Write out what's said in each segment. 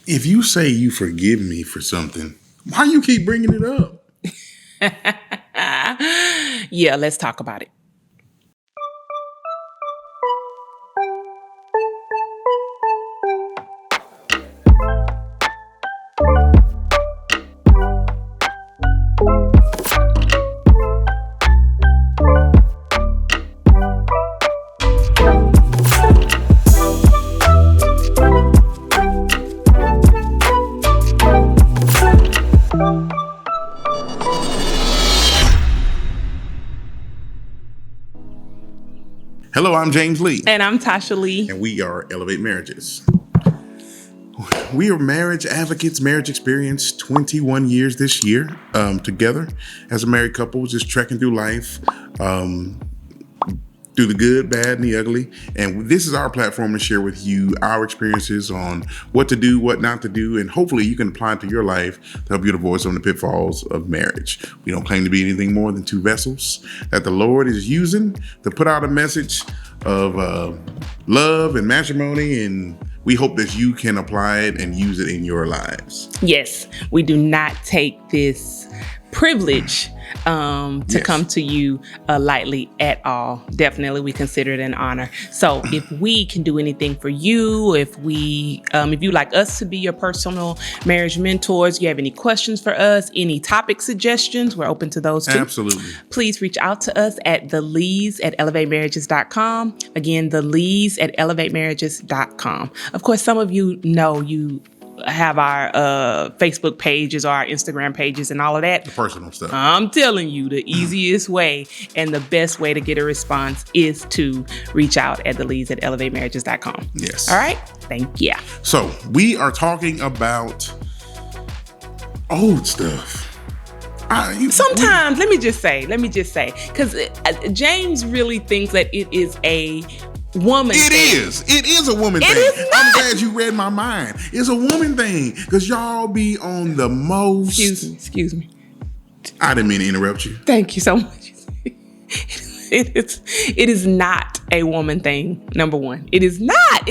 If you say you forgive me for something, why you keep bringing it up? Yeah, let's talk about it. Hello, I'm James Lee. And I'm Tasha Lee. And we are Elevate Marriages. We are marriage advocates, marriage experience, 21 years this year together as a married couple, just trekking through life, through the good, bad, and the ugly. And this is our platform to share with you our experiences on what to do, what not to do, and hopefully you can apply it to your life to help you to avoid some of the pitfalls of marriage. We don't claim to be anything more than two vessels that the Lord is using to put out a message of love and matrimony, and we hope that you can apply it and use it in your lives. Yes, we do not take this privilege to come to you lightly at all. Definitely, we consider it an honor. So if we can do anything for you, if you like us to be your personal marriage mentors, you have any questions for us, any topic suggestions, we're open to those too. Absolutely. Please reach out to us at thelees@elevatemarriages.com. Again, thelees@elevatemarriages.com. Of course, some of you know you have our Facebook pages or our Instagram pages and all of that. The personal stuff. I'm telling you, the easiest way and the best way to get a response is to reach out at thelees@elevatemarriages.com. Yes. All right. Thank you. So we are talking about old stuff. Sometimes, let me just say, because James really thinks that it is a woman thing. It is a woman thing. I'm glad you read my mind. It's a woman thing because y'all be on the most. Excuse me. I didn't mean to interrupt you. Thank you so much. It is not a woman thing. Number one, it is not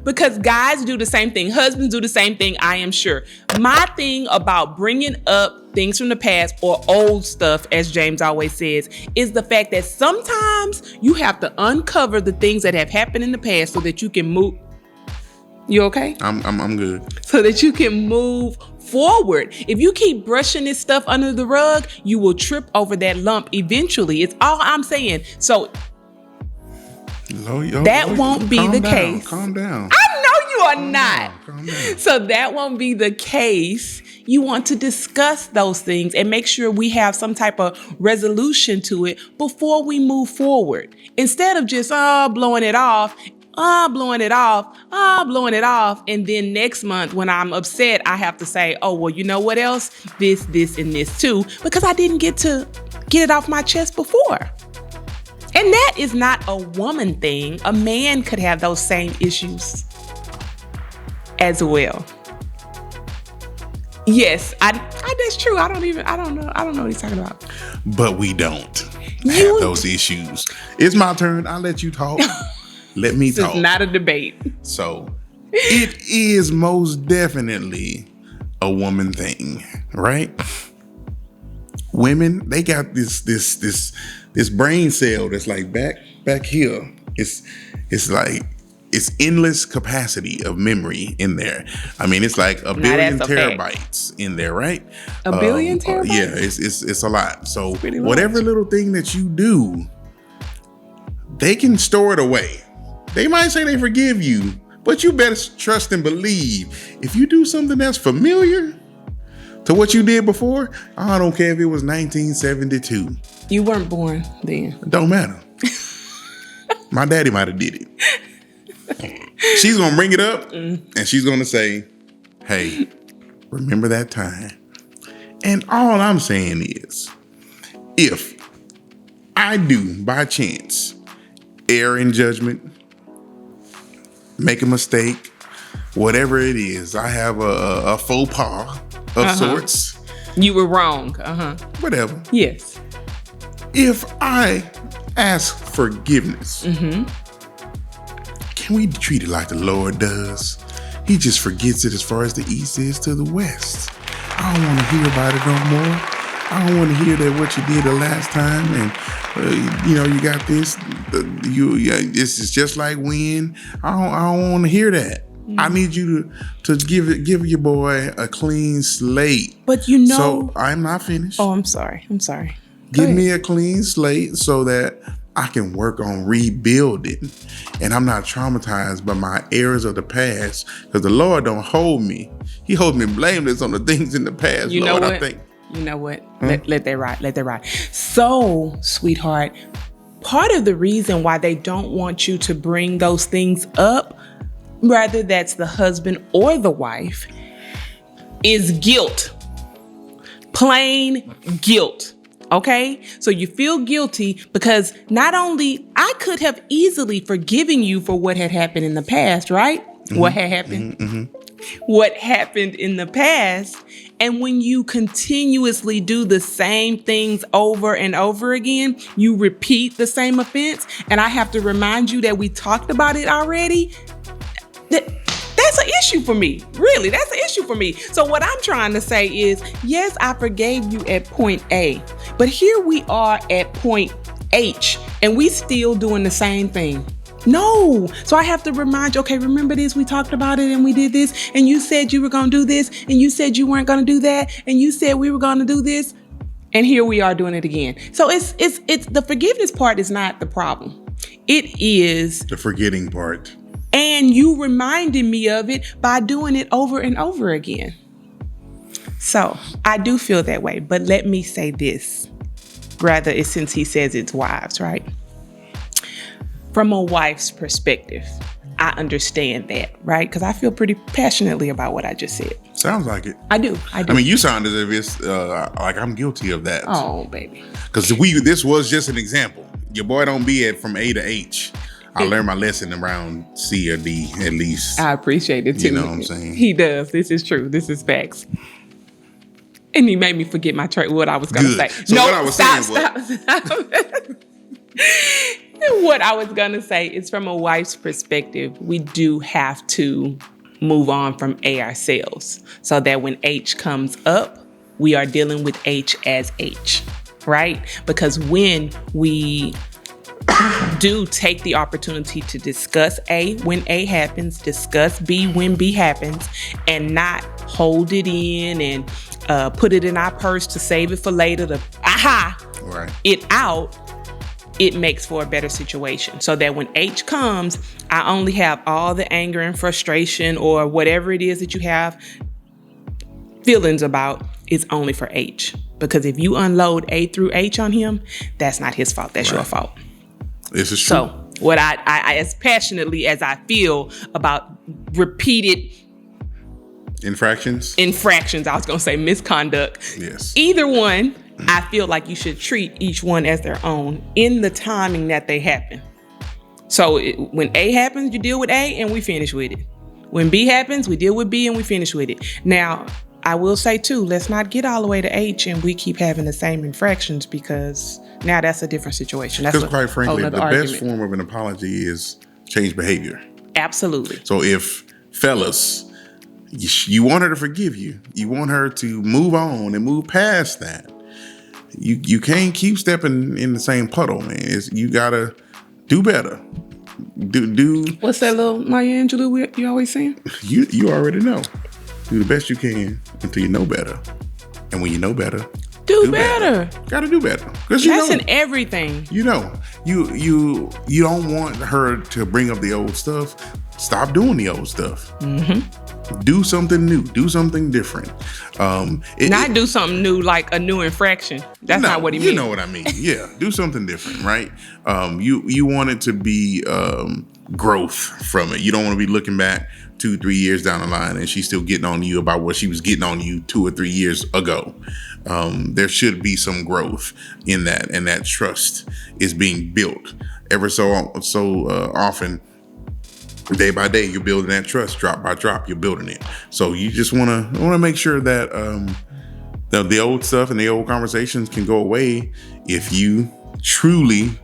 because guys do the same thing. Husbands do the same thing. I am sure. My thing about bringing up things from the past or old stuff, as James always says, is the fact that sometimes you have to uncover the things that have happened in the past so that you can move. You okay? I'm good. So that you can move forward. If you keep brushing this stuff under the rug, you will trip over that lump eventually. It's all I'm saying. So that won't be the case. Calm down. I know you are not. Calm down. So that won't be the case. You want to discuss those things and make sure we have some type of resolution to it before we move forward. Instead of just blowing it off. And then next month when I'm upset, I have to say, oh, well, you know what else? This, and this too, because I didn't get it off my chest before. And that is not a woman thing. A man could have those same issues as well. Yes, that's true. I don't know what he's talking about. But we don't have those issues. It's my turn. I'll let you talk. Let me talk. This is not a debate. So it is most definitely a woman thing, right? Women, they got this brain cell that's like back here. It's like it's endless capacity of memory in there. I mean, it's like a billion terabytes in there, right? A billion terabytes? Yeah, it's a lot. So whatever little thing that you do, they can store it away. They might say they forgive you, but you better trust and believe. If you do something that's familiar to what you did before, I don't care if it was 1972. You weren't born then. It don't matter. My daddy might have did it. She's going to bring it up and she's going to say, hey, remember that time? And all I'm saying is, if I do by chance err in judgment, make a mistake, whatever it is, I have a faux pas of sorts. You were wrong. Whatever. Yes. If I ask forgiveness, can we treat it like the Lord does? he just forgets it as far as the east is to the west. I don't want to hear about it no more. I don't want to hear that what you did the last time, and you got this. This is just like when. I don't want to hear that. I need you to give your boy a clean slate. But so I'm not finished. Oh, I'm sorry. Give me a clean slate so that I can work on rebuilding, and I'm not traumatized by my errors of the past, because the Lord don't hold me. He holds me blameless on the things in the past. You know what? You know what? Let that ride. So, sweetheart, part of the reason why they don't want you to bring those things up, whether that's the husband or the wife, is guilt. Plain guilt. Okay? So you feel guilty because not only I could have easily forgiven you for what had happened in the past, right? Mm-hmm. What had happened? Mm-hmm. What happened in the past. And when you continuously do the same things over and over again, you repeat the same offense. And I have to remind you that we talked about it already. That's an issue for me. Really, that's an issue for me. So what I'm trying to say is, yes, I forgave you at point A, but here we are at point H, and we still doing the same thing. No. So I have to remind you, okay, remember this, we talked about it and we did this, and you said you were going to do this, and you said you weren't going to do that, and you said we were going to do this, and here we are doing it again. So it's the forgiveness part is not the problem. It is the forgetting part. And you reminded me of it by doing it over and over again. So I do feel that way, but let me say this, rather, since he says it's wives, right? From a wife's perspective, I understand that, right? Because I feel pretty passionately about what I just said. Sounds like it. I do. I mean, you sound as if it's like I'm guilty of that. Oh, baby. Because this was just an example. Your boy don't be from A to H. I learned my lesson around C or D at least. I appreciate it too. You know what I'm saying? He does. This is true. This is facts. And he made me forget what I was going to say. So what I was saying was... What I was going to say is, from a wife's perspective, we do have to move on from A ourselves, so that when H comes up, we are dealing with H as H, right? Because when we do take the opportunity to discuss A when A happens, discuss B when B happens, and not hold it in and put it in our purse to save it for later to it out, it makes for a better situation. So that when H comes, I only have all the anger and frustration or whatever it is that you have feelings about is only for H. Because if you unload A through H on him, that's not his fault. That's your fault. This is true. So what I as passionately as I feel about repeated infractions, I was going to say misconduct. Yes. Either one, I feel like you should treat each one as their own in the timing that they happen. So when A happens, you deal with A and we finish with it. When B happens, we deal with B and we finish with it. Now, I will say too, let's not get all the way to H and we keep having the same infractions, because now that's a different situation. Because quite frankly, the best form of an apology is change behavior. Absolutely. So if fellas, you want her to forgive you, you want her to move on and move past that, you can't keep stepping in the same puddle, man. You gotta do better. Do what's that little Maya Angelou you always saying? You already know. Do the best you can until you know better. And when you know better, do better. Gotta do better. That's in everything. You know, you don't want her to bring up the old stuff. Stop doing the old stuff. Mm-hmm. Do something new. Do something different. Do something new like a new infraction. That's not what he means. You know what I mean. Yeah. Do something different, right? You want it to be growth from it. You don't want to be looking back 2-3 years down the line and she's still getting on you about what she was getting on you 2 or 3 years ago. There should be some growth in that, and that trust is being built ever so often. Day by day, you're building that trust. Drop by drop, you're building it. So you just want to make sure that the old stuff and the old conversations can go away if you truly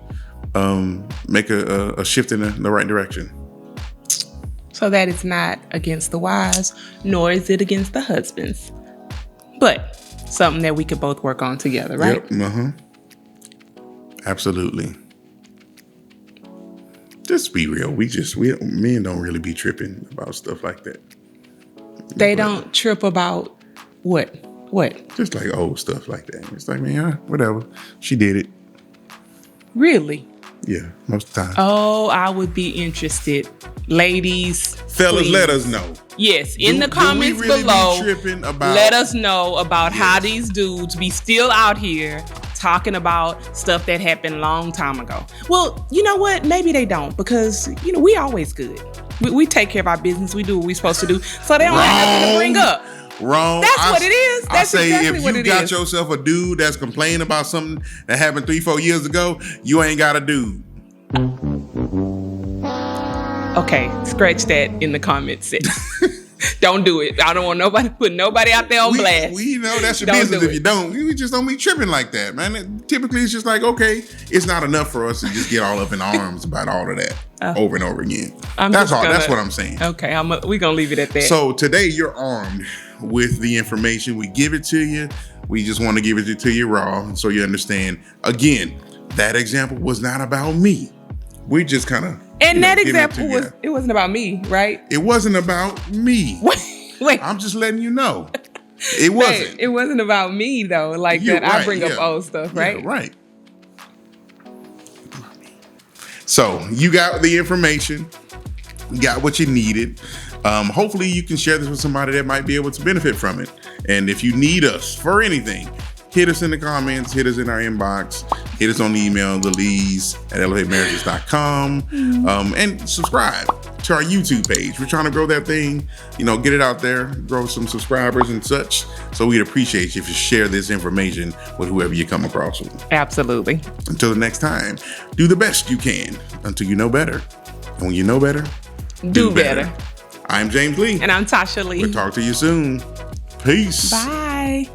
make a shift in the right direction. so that it's not against the wives, nor is it against the husbands. But something that we could both work on together, right? Yep. Absolutely. Just be real. Men don't really be tripping about stuff like that. They don't trip about what? Just like old stuff like that. It's like, man, whatever. She did it. Really? Yeah, most of the time. Oh, I would be interested. Ladies, fellas, please. let us know. Yes, in the comments really below, let us know about how these dudes be still out here talking about stuff that happened long time ago. Well, you know what? Maybe they don't, because, we always good. We take care of our business. We do what we're supposed to do. So they don't have nothing to bring up. Wrong. That's what it is. That's exactly what it is. If you got yourself a dude that's complaining about something that happened 3-4 years ago, you ain't got a dude. Okay, scratch that in the comments section. Don't do it. I don't want nobody put nobody out there on blast. We know that's your business if you don't. We just don't be tripping like that, man. Typically, it's just like, okay, it's not enough for us to just get all up in arms about all of that over and over again. That's what I'm saying. Okay, we're going to leave it at that. So today, you're armed with the information. We give it to you. We just want to give it to you raw so you understand. Again, that example was not about me. We just kind of... And that example it wasn't about me, right? It wasn't about me. Wait. I'm just letting you know. It wasn't. It wasn't about me, though. Like that. Right, I bring up old stuff, right? Yeah, right. So you got the information. You got what you needed. Hopefully you can share this with somebody that might be able to benefit from it. And if you need us for anything, hit us in the comments, hit us in our inbox, hit us on the email, thelees@elevatemarriages.com, and subscribe to our YouTube page. We're trying to grow that thing, get it out there, grow some subscribers and such. So we'd appreciate you if you share this information with whoever you come across with. Absolutely. Until the next time, do the best you can until you know better. And when you know better, do better. I'm James Lee. And I'm Tasha Lee. We'll talk to you soon. Peace. Bye.